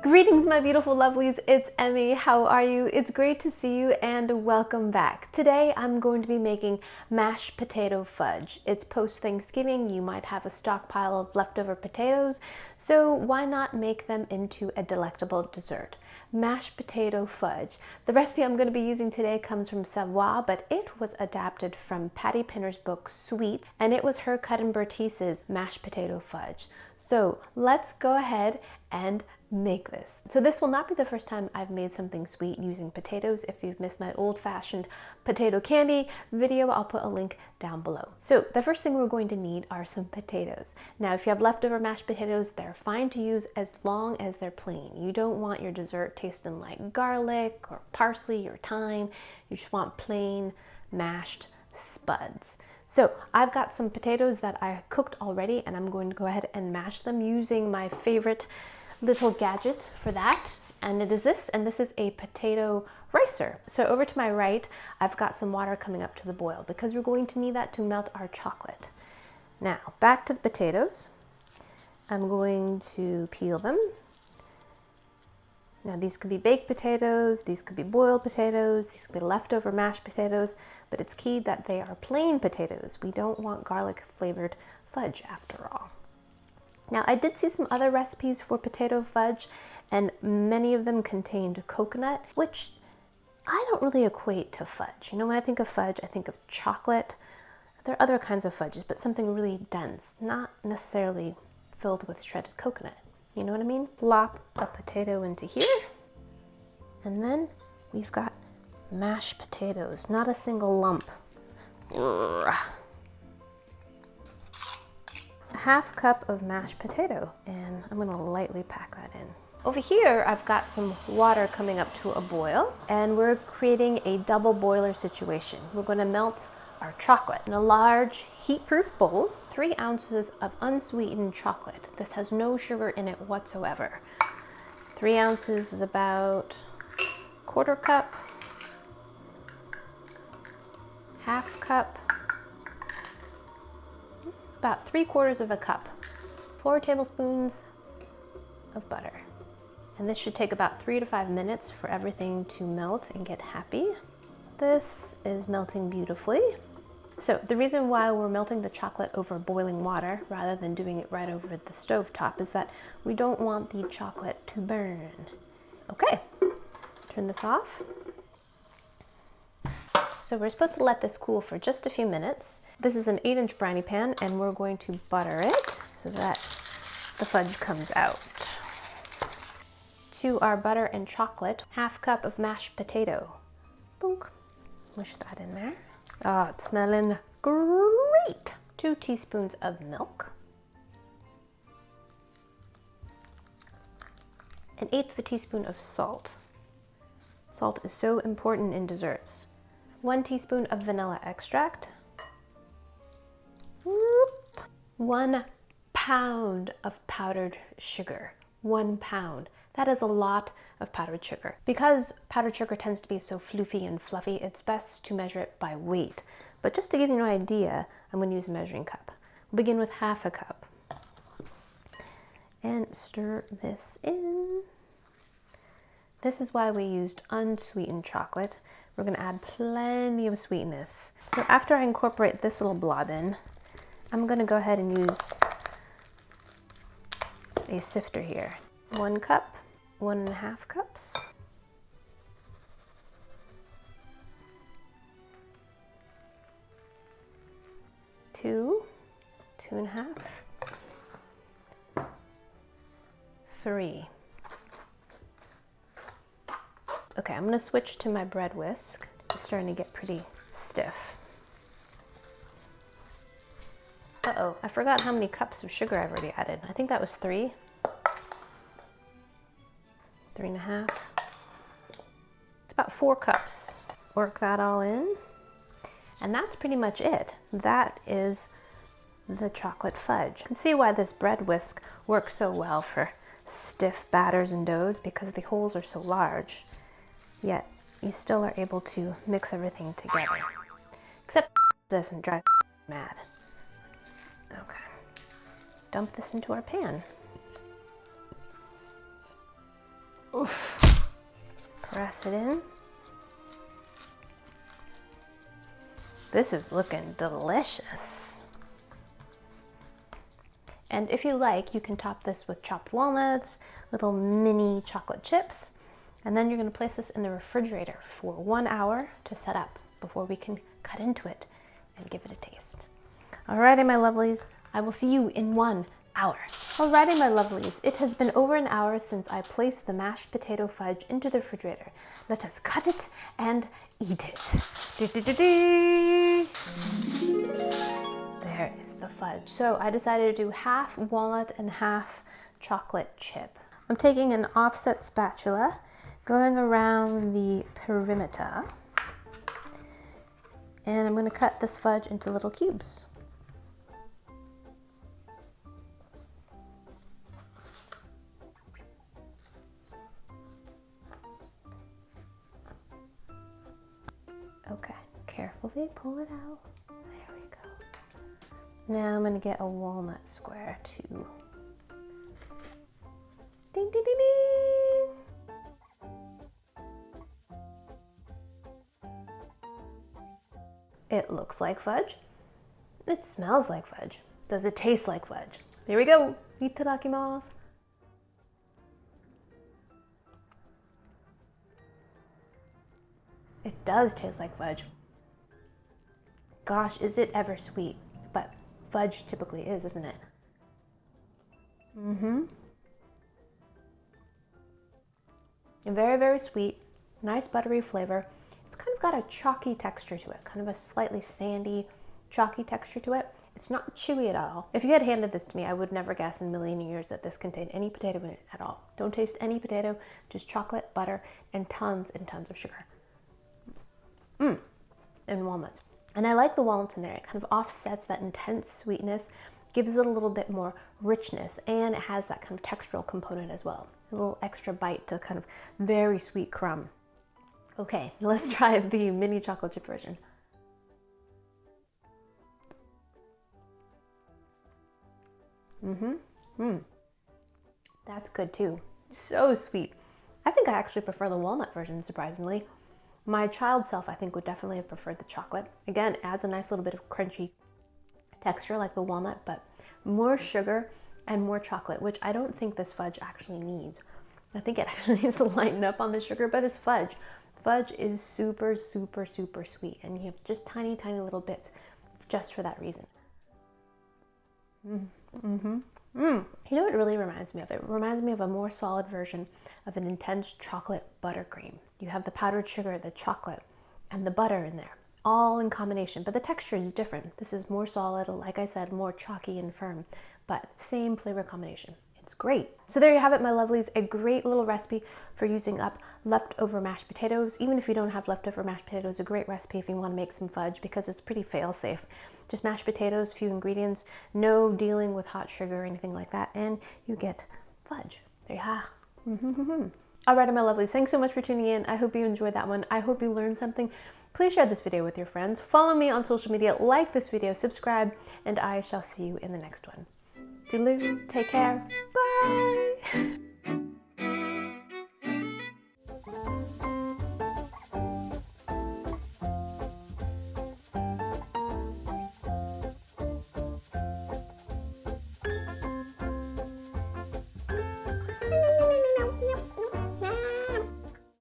Greetings, my beautiful lovelies. It's Emmy. How are you? It's great to see you and welcome back. Today I'm going to be making mashed potato fudge. It's post-Thanksgiving. You might have a stockpile of leftover potatoes, so why not make them into a delectable dessert? Mashed potato fudge. The recipe I'm going to be using today comes from Savoie, but it was adapted from Patty Pinner's book Sweet, and it was her cut and Bertice's mashed potato fudge. So let's go ahead and make this. So this will not be the first time I've made something sweet using potatoes. If you've missed my old-fashioned potato candy video, I'll put a link down below. So the first thing we're going to need are some potatoes. Now, if you have leftover mashed potatoes, they're fine to use as long as they're plain. You don't want your dessert tasting like garlic or parsley or thyme. You just want plain mashed spuds. So I've got some potatoes that I cooked already, and I'm going to go ahead and mash them using my favorite little gadget for that, and it is this, and this is a potato ricer. So over to my right, I've got some water coming up to the boil because we're going to need that to melt our chocolate. Now, back to the potatoes. I'm going to peel them. Now, these could be baked potatoes, these could be boiled potatoes, these could be leftover mashed potatoes, but it's key that they are plain potatoes. We don't want garlic flavored fudge after all. Now, I did see some other recipes for potato fudge, and many of them contained coconut, which I don't really equate to fudge. You know, when I think of fudge, I think of chocolate. There are other kinds of fudges, but something really dense, not necessarily filled with shredded coconut. You know what I mean? Plop a potato into here, and then we've got mashed potatoes, not a single lump. Half cup of mashed potato, and I'm gonna lightly pack that in. Over here, I've got some water coming up to a boil, and we're creating a double boiler situation. We're gonna melt our chocolate. In a large heat-proof bowl, 3 ounces of unsweetened chocolate. This has no sugar in it whatsoever. 3 ounces is about 1/4 cup, half cup, about 3/4 of a cup, 4 tablespoons of butter. And this should take about 3 to 5 minutes for everything to melt and get happy. This is melting beautifully. So the reason why we're melting the chocolate over boiling water rather than doing it right over the stove top is that we don't want the chocolate to burn. Okay, turn this off. So we're supposed to let this cool for just a few minutes. This is an 8-inch brownie pan, and we're going to butter it so that the fudge comes out. To our butter and chocolate, half cup of mashed potato. Boonk. Mush that in there. Oh, it's smelling great. 2 teaspoons of milk. 1/8 of a teaspoon of salt. Salt is so important in desserts. 1 teaspoon of vanilla extract. 1 pound of powdered sugar. 1 pound. That is a lot of powdered sugar. Because powdered sugar tends to be so floofy and fluffy, it's best to measure it by weight. But just to give you an idea, I'm going to use a measuring cup. We'll begin with half a cup. And stir this in. This is why we used unsweetened chocolate. We're going to add plenty of sweetness. So after I incorporate this little blob in, I'm going to go ahead and use a sifter here. 1 cup, 1.5 cups. Two, 2.5, 3. Okay, I'm gonna switch to my bread whisk. It's starting to get pretty stiff. Uh-oh, I forgot how many cups of sugar I've already added. I think that was 3. 3.5. It's about 4 cups. Work that all in. And that's pretty much it. That is the chocolate fudge. You can see why this bread whisk works so well for stiff batters and doughs, because the holes are so large. Yet you still are able to mix everything together. Except this and drive mad. Okay. Dump this into our pan. Oof. Press it in. This is looking delicious. And if you like, you can top this with chopped walnuts, little mini chocolate chips, and then you're going to place this in the refrigerator for 1 hour to set up before we can cut into it and give it a taste. Alrighty, my lovelies, I will see you in 1 hour. Alrighty, my lovelies, it has been over an hour since I placed the mashed potato fudge into the refrigerator. Let us cut it and eat it. There is the fudge. So I decided to do half walnut and half chocolate chip. I'm taking an offset spatula, going around the perimeter, and I'm going to cut this fudge into little cubes. Okay, carefully pull it out. There we go. Now I'm going to get a walnut square too. Ding, ding, ding, ding. It looks like fudge. It smells like fudge. Does it taste like fudge? Here we go. Itadakimasu. It does taste like fudge. Gosh, is it ever sweet? But fudge typically is, isn't it? Very, very sweet, nice buttery flavor. It's kind of got a chalky texture to it, kind of a slightly sandy, chalky texture to it. It's not chewy at all. If you had handed this to me, I would never guess in a million years that this contained any potato in it at all. Don't taste any potato, just chocolate, butter, and tons of sugar. And walnuts. And I like the walnuts in there. It kind of offsets that intense sweetness, gives it a little bit more richness, and it has that kind of textural component as well. A little extra bite to kind of very sweet crumb. Okay, let's try the mini chocolate chip version. That's good too. So sweet. I think I actually prefer the walnut version, surprisingly. My child self, I think, would definitely have preferred the chocolate. Again, adds a nice little bit of crunchy texture like the walnut, but more sugar and more chocolate, which I don't think this fudge actually needs. I think it actually needs to lighten up on the sugar, but it's fudge. Fudge is super, super, super sweet, and you have just tiny, tiny little bits just for that reason. You know what it really reminds me of? It reminds me of a more solid version of an intense chocolate buttercream. You have the powdered sugar, the chocolate, and the butter in there, all in combination, but the texture is different. This is more solid, like I said, more chalky and firm, but same flavor combination. It's great. So there you have it, my lovelies, a great little recipe for using up leftover mashed potatoes. Even if you don't have leftover mashed potatoes, a great recipe if you want to make some fudge because it's pretty fail-safe. Just mashed potatoes, few ingredients, no dealing with hot sugar or anything like that, and you get fudge. There you have. Alright, my lovelies, thanks so much for tuning in. I hope you enjoyed that one. I hope you learned something. Please share this video with your friends. Follow me on social media, like this video, subscribe, and I shall see you in the next one. Toodaloo, take care, bye!